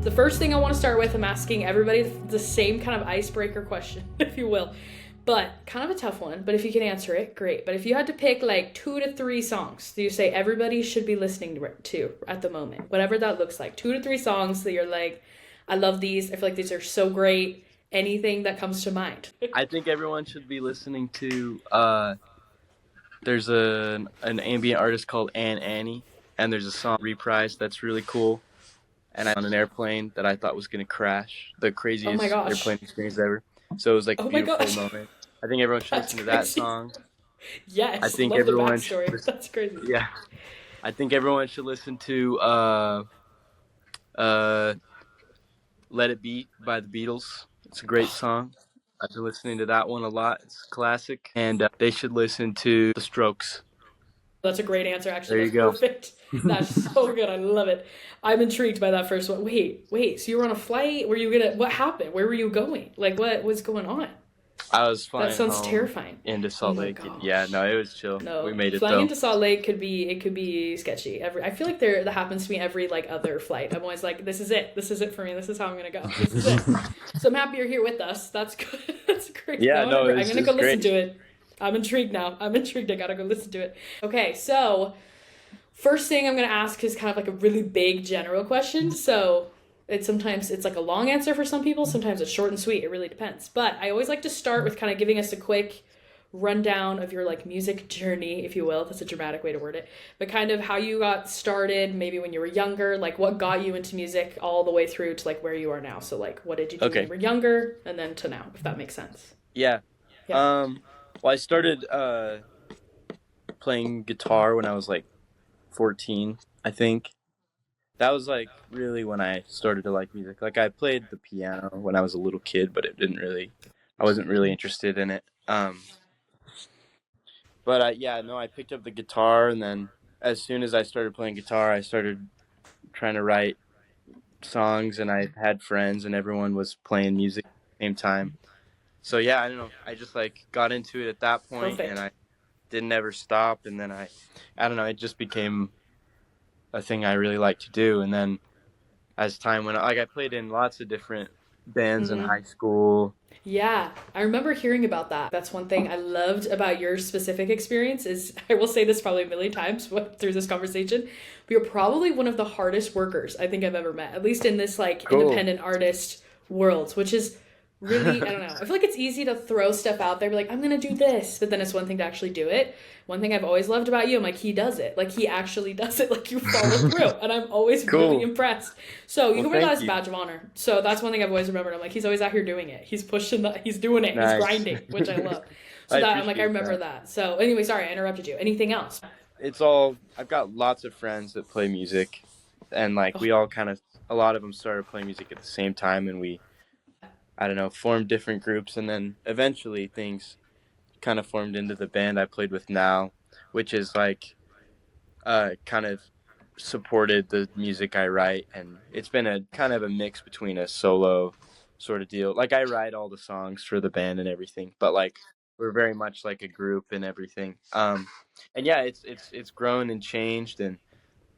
The first thing I want to start with, I'm asking everybody the same kind of icebreaker question, if you will, but kind of a tough one. But if you can answer it, great. But if you had to pick like 2 to 3 songs that you say everybody should be listening to at the moment, whatever that looks like, 2 to 3 songs that you're like, I love these. I feel like these are so great. Anything that comes to mind. I think everyone should be listening to, there's an ambient artist called Annie, and there's a song reprised that's really cool. And I on an airplane that I thought was going to crash, the craziest airplane experience ever. So it was like a beautiful moment. I think everyone should listen to that song. Yes, I think love everyone the backstory. That's crazy. Yeah. I think everyone should listen to Let It Be by the Beatles. It's a great song. I've been listening to that one a lot. It's a classic. And they should listen to The Strokes. That's a great answer, actually. There you go. Perfect. That's so good. I love it. I'm intrigued by that first one. Wait. So you were on a flight? What happened? Where were you going? Like, what was going on? I was flying. That sounds terrifying. Into Salt Lake. Yeah, no, it was chill. No, we made it flying though. into Salt Lake could be sketchy. I feel like that happens to me every like other flight. I'm always like, this is it for me. This is how I'm gonna go. This is it. So I'm happy you're here with us. That's good. That's great. Yeah, I'm gonna go listen to it. I'm intrigued now. I gotta go listen to it. Okay, so first thing I'm gonna ask is kind of like a really big general question. So sometimes it's like a long answer for some people, sometimes it's short and sweet. It really depends. But I always like to start with kind of giving us a quick rundown of your like music journey, if you will. That's a dramatic way to word it. But kind of how you got started, maybe when you were younger, like what got you into music all the way through to like where you are now. So like what did you do when you were younger and then to now, if that makes sense. Yeah. Well, I started playing guitar when I was like 14, I think. That was like really when I started to like music. Like I played the piano when I was a little kid, but I wasn't really interested in it. But I picked up the guitar, and then as soon as I started playing guitar, I started trying to write songs, and I had friends, and everyone was playing music at the same time. So yeah, I don't know. I just like got into it at that point, and I didn't ever stop. And then I don't know. It just became a thing I really like to do. And then as time went on, like I played in lots of different bands in high school. Yeah, I remember hearing about that. That's one thing I loved about your specific experience is, I will say this probably a million times through this conversation, but you're probably one of the hardest workers I think I've ever met, at least in this like independent artist world, which is really, I don't know. I feel like it's easy to throw stuff out there, be like, I'm going to do this, but then it's one thing to actually do it. One thing I've always loved about you, I'm like, he does it. Like, he actually does it. Like, you follow through. And I'm always really impressed. So you can wear that as a badge of honor. So that's one thing I've always remembered. I'm like, he's always out here doing it. He's pushing he's doing it. Nice. He's grinding, which I love. So I'm like, I remember that. So anyway, sorry, I interrupted you. Anything else? I've got lots of friends that play music. And like, we all a lot of them started playing music at the same time. And we, I don't know, formed different groups, and then eventually things kind of formed into the band I played with now, which is like kind of supported the music I write, and it's been a kind of a mix between a solo sort of deal. Like I write all the songs for the band and everything, but like we're very much like a group and everything. And yeah, it's grown and changed, and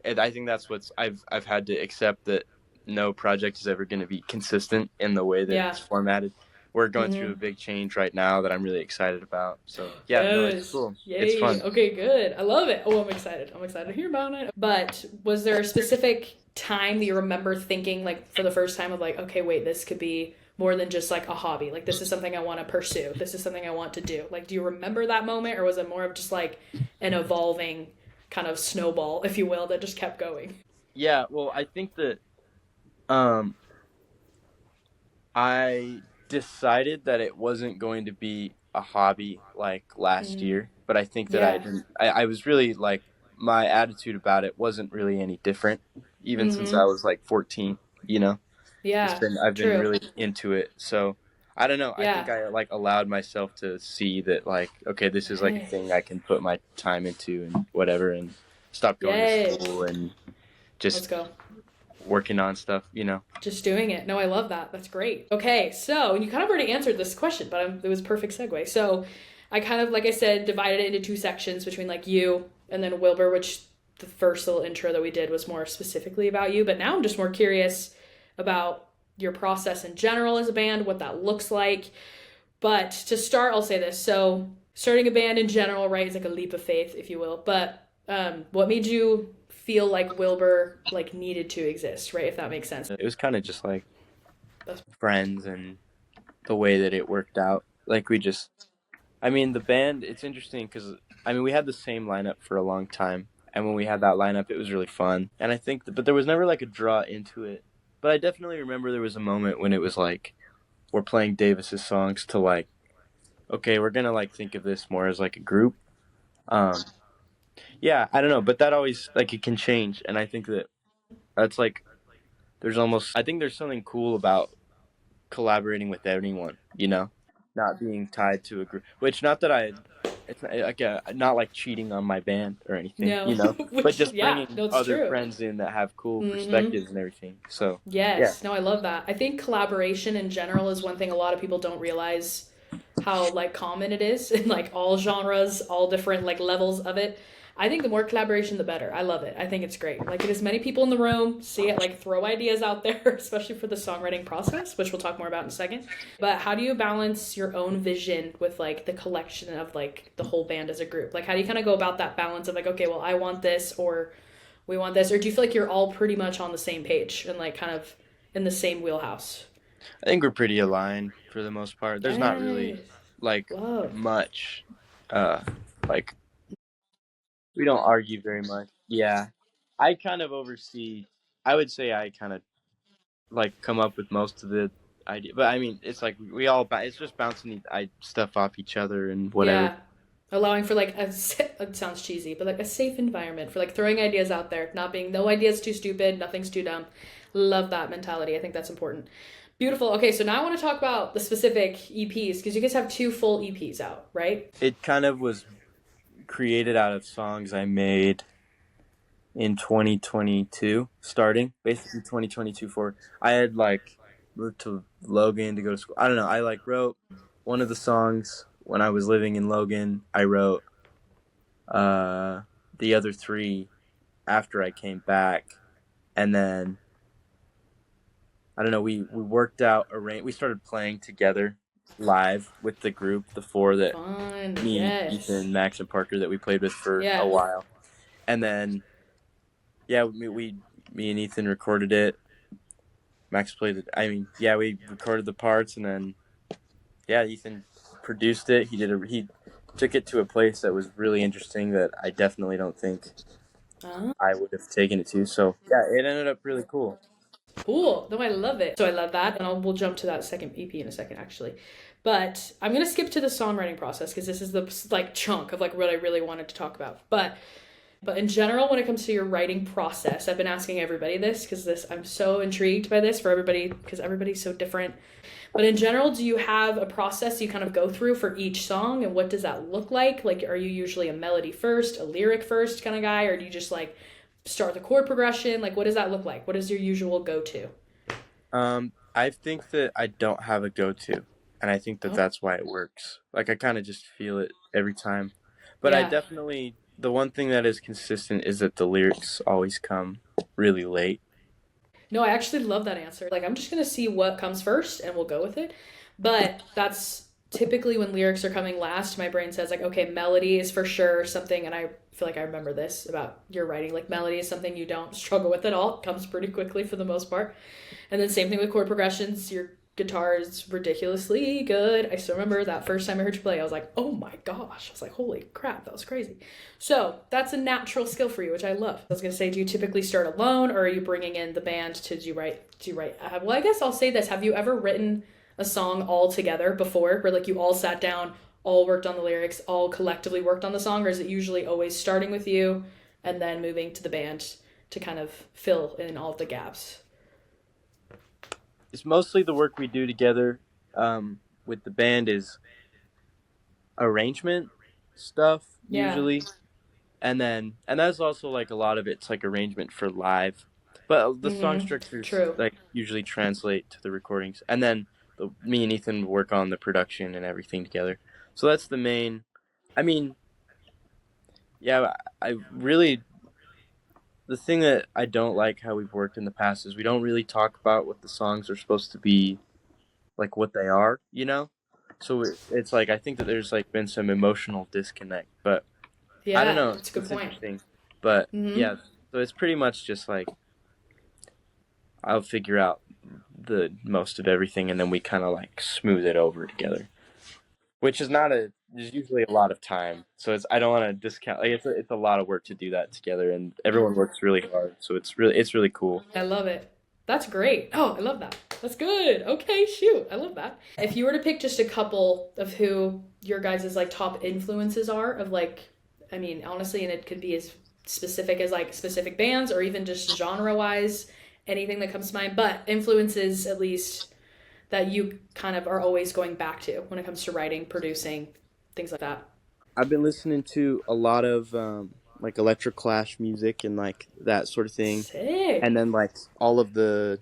I think that's I've had to accept that no project is ever going to be consistent in the way that it's formatted. We're going through a big change right now that I'm really excited about. So yeah, it's cool. Yay. It's fun. Okay, good. I love it. Oh, I'm excited. I'm excited to hear about it. But was there a specific time that you remember thinking like for the first time of like, okay, wait, this could be more than just like a hobby. Like this is something I want to pursue. This is something I want to do. Like, do you remember that moment, or was it more of just like an evolving kind of snowball, if you will, that just kept going? Yeah, well, I think that I decided that it wasn't going to be a hobby like last year, but I think that I was really like, my attitude about it wasn't really any different, even since I was like 14, you know? Yeah, I've been really into it. So I don't know. I think I like allowed myself to see that like, okay, this is like a thing I can put my time into and whatever, and stop going to school and just working on stuff, you know? Just doing it. No, I love that. That's great. Okay, so you kind of already answered this question, but it was a perfect segue. So I kind of, like I said, divided it into 2 sections between like you and then Wilbere, which the first little intro that we did was more specifically about you. But now I'm just more curious about your process in general as a band, what that looks like. But to start, I'll say this. So, starting a band in general, right, is like a leap of faith, if you will. But what made you feel like Wilbur like needed to exist, right? If that makes sense. It was kind of just like That's, friends and the way that it worked out. Like we just, I mean, the band. It's interesting because I mean we had the same lineup for a long time, and when we had that lineup, it was really fun. And I think, but there was never like a draw into it. But I definitely remember there was a moment when it was like we're playing Davis's songs to like, okay, we're gonna like think of this more as like a group. Um, yeah, I don't know, but that always like it can change, and I think that that's like there's almost I think there's something cool about collaborating with anyone, you know, not being tied to a group. Which not that I, it's not, like not like cheating on my band or anything, no, you know, but which just yeah, bringing no, it's other true. friends in that have cool Mm-hmm. perspectives and everything. So yeah, Yes, no, I love that. I think collaboration in general is one thing a lot of people don't realize how like common it is in like all genres, all different like levels of it. I think the more collaboration, the better. I love it. I think it's great. Like get as many people in the room, see it, like throw ideas out there, especially for the songwriting process, which we'll talk more about in a second. But how do you balance your own vision with like the collection of like the whole band as a group? Like how do you kind of go about that balance of like, okay, well, I want this or we want this, or do you feel like you're all pretty much on the same page and like kind of in the same wheelhouse? I think we're pretty aligned for the most part. There's not really Nice. like Love. much, uh, like we don't argue very much. Yeah, I kind of oversee. I would say I kind of like come up with most of the idea. But I mean, it's like we all it's just bouncing stuff off each other and whatever. Yeah. Allowing for like it sounds cheesy, but like a safe environment for like throwing ideas out there, not being no idea's too stupid, nothing's too dumb. Love that mentality. I think that's important. Beautiful. Okay, so now I want to talk about the specific EPs because you guys have two full EPs out, right? It kind of was created out of songs I made in 2022, starting basically 2022 forward. I had like moved to Logan to go to school. I don't know. I like wrote one of the songs when I was living in Logan. I wrote uh, the other three after I came back, and then I don't know. We worked out we started playing together live with the group, the four that Fun. me, Yes. Ethan, Max, and Parker that we played with for a Yeah. while, and then yeah, me and Ethan recorded it. Max played it. I mean, yeah, we recorded the parts, and then yeah, Ethan produced it. He took it to a place that was really interesting that I definitely don't think Oh, I would have taken it to. So yeah, it ended up really cool. cool. No, I love it. So I love that, and we'll jump to that second EP in a second, actually. But I'm gonna skip to the songwriting process because this is the like chunk of like what I really wanted to talk about. But in general, when it comes to your writing process, I've been asking everybody this because this I'm so intrigued by this for everybody because everybody's so different. But in general, do you have a process you kind of go through for each song, and what does that look like? Like, are you usually a melody first, a lyric first kind of guy, or do you just like start the chord progression? Like, what does that look like? What is your usual go to? I think that I don't have a go-to, and I think that Oh, that's why it works. Like I kind of just feel it every time. But I yeah. definitely the one thing that is consistent is that the lyrics always come really late. No, I actually love that answer. Like, I'm just gonna see what comes first, and we'll go with it. But that's typically when lyrics are coming last. My brain says like, okay, melody is for sure something, and I feel like I remember this about your writing. Like, melody is something you don't struggle with at all. It comes pretty quickly for the most part. And then same thing with chord progressions. Your guitar is ridiculously good. I still remember that first time I heard you play. I was like, oh my gosh. I was like, holy crap, that was crazy. So that's a natural skill for you, which I love. I was gonna say, do you typically start alone, or are you bringing in the band to do you write? Do you write? Well, I guess I'll say this: have you ever written a song all together before, where like you all sat down, all worked on the lyrics, all collectively worked on the song, or is it usually always starting with you and then moving to the band to kind of fill in all of the gaps? It's mostly the work we do together with the band is arrangement stuff Yeah. usually, and that's also like a lot of it's like arrangement for live, but the song Mm-hmm. structures True. like usually translate to the recordings, and then me and Ethan work on the production and everything together. So that's the main. I mean, yeah, I really the thing that I don't like how we've worked in the past is we don't really talk about what the songs are supposed to be, like what they are, you know? So it's like I think that there's like been some emotional disconnect, but I don't Yeah, know. that's a good It's point. interesting. But Mm-hmm. yeah, so it's pretty much just like I'll figure out the most of everything and then we kind of like smooth it over together. Which is not a there's usually a lot of time. So it's I don't want to discount like it's a lot of work to do that together and everyone works really hard. So it's really cool. I love it. That's great. Oh, I love that. That's good. Okay, shoot. I love that. If you were to pick just a couple of who your guys' like top influences are of like, I mean, honestly, and it could be as specific as like specific bands or even just genre wise, anything that comes to mind, but influences at least that you kind of are always going back to when it comes to writing, producing, things like that. I've been listening to a lot of like electroclash music and like that sort of thing. Sick. And then like all of the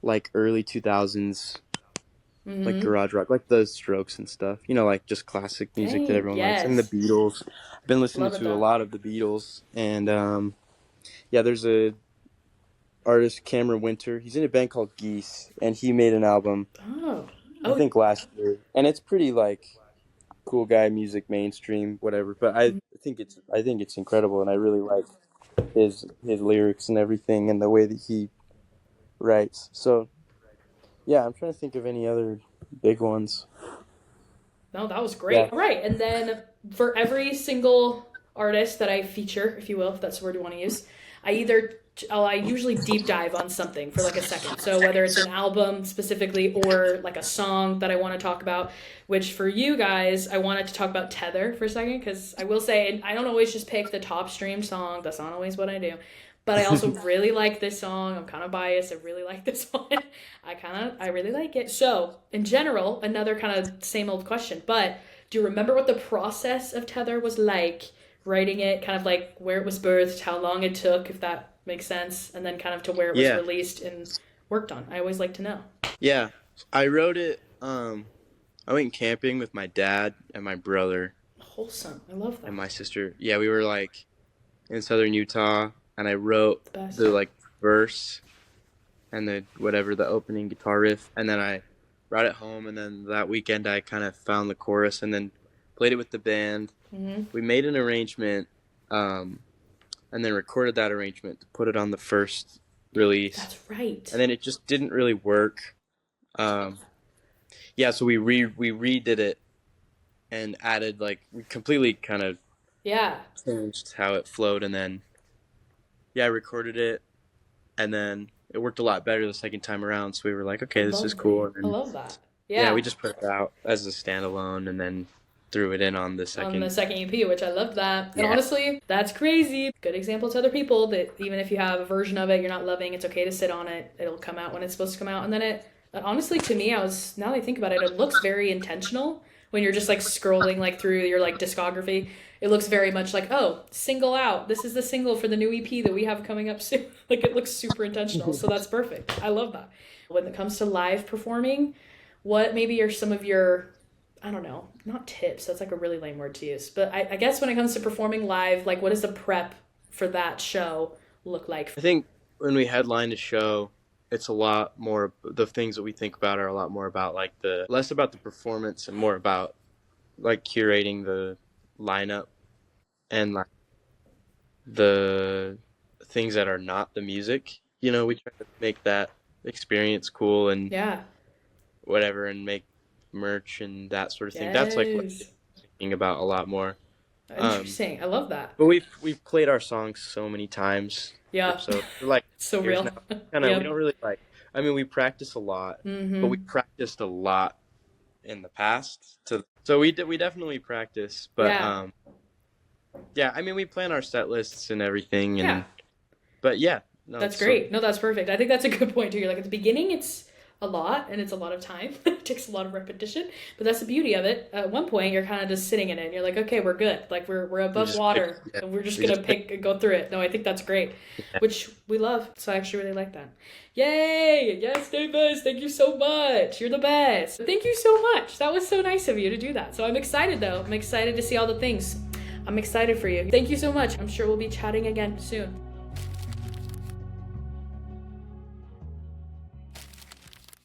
like early 2000s like garage rock, like the Strokes and stuff. You know, like just classic music that Dang, everyone likes. And the yes. Beatles. I've been listening Love it to a though. lot of the Beatles and yeah, there's a artist Cameron Winter. He's in a band called Geese and he made an album Oh. I Oh, think last year. And it's pretty like cool guy music, mainstream, whatever. But I think it's incredible and I really like his lyrics and everything and the way that he writes. So yeah, I'm trying to think of any other big ones. no, that was Yeah. great. All right. And then for every single artist that I feature, if you will, if that's the word you want to use, I usually deep dive on something for like a second. So whether it's an album specifically or like a song that I want to talk about, which for you guys, I wanted to talk about Tether for a second because I will say, and I don't always just pick the top streamed song. That's not always what I do. But I also really like this song. I'm kind of biased. I really like this one. I really like it. So, in general, another kind of same old question, but do you remember what the process of Tether was like? Writing it, kind of like where it was birthed, how long it took, if that makes sense, and then kind of to where it was Yeah. released and worked on. I always like to know. Yeah. I wrote it I went camping with my dad and my brother Wholesome. I love that. and my sister. Yeah, we were like in southern Utah and I wrote The best. the like verse and the whatever the opening guitar riff and then I brought it home and then that weekend I kind of found the chorus and then played it with the band. Mm-hmm. We made an arrangement and then recorded that arrangement to put it on the first release. That's right. And then it just didn't really work. Yeah, so we redid it and added like we completely kind of Yeah. changed how it flowed and then yeah, I recorded it and then it worked a lot better the second time around. So we were like, okay, this is cool. And I then, love that. yeah, Yeah. we just put it out as a standalone and then threw it in on the On second. the second EP, which I love that. And Yeah. honestly, that's crazy. Good example to other people that even if you have a version of it you're not loving, it's okay to sit on it. It'll come out when it's supposed to come out. And then honestly, to me, now that I think about it, it looks very intentional when you're just like scrolling like through your like discography. It looks very much like, oh, single out. This is the single for the new EP that we have coming up soon. Like it looks super intentional. So that's perfect. I love that. When it comes to live performing, what maybe are some of your, I don't know, not tips. That's like a really lame word to use. But I guess when it comes to performing live, like what does the prep for that show look like? I think when we headline a show, it's a lot more, the things that we think about are a lot more about like less about the performance and more about like curating the lineup and like the things that are not the music. You know, we try to make that experience cool and Yeah. whatever and make merch and that sort of thing. That's like what I'm Yes. thinking about a lot more. Interesting. I love that. But we've played our songs so many times. Yeah. So we're like So years real. now. Kind of Yep. we don't really like I mean we practice a lot, Mm-hmm. but we practiced a lot in the past. So we definitely practice, but Yeah. yeah, I mean we plan our set lists and everything and Yeah. but yeah, no, That's so- great. No, that's perfect. I think that's a good point too. You're like at the beginning, it's a lot and it's a lot of time. It takes a lot of repetition, but that's the beauty of it. At one point, you're kind of just sitting in it and you're like, okay, we're good. Like we're above just water pick- yeah. and we're just We going to just pick- go through it. No, I think that's great, Yeah. which we love. So I actually really like that. Yay. Yes, Davis. Thank you so much. You're the best. Thank you so much. That was so nice of you to do that. So I'm excited though. I'm excited to see all the things. I'm excited for you. Thank you so much. I'm sure we'll be chatting again soon.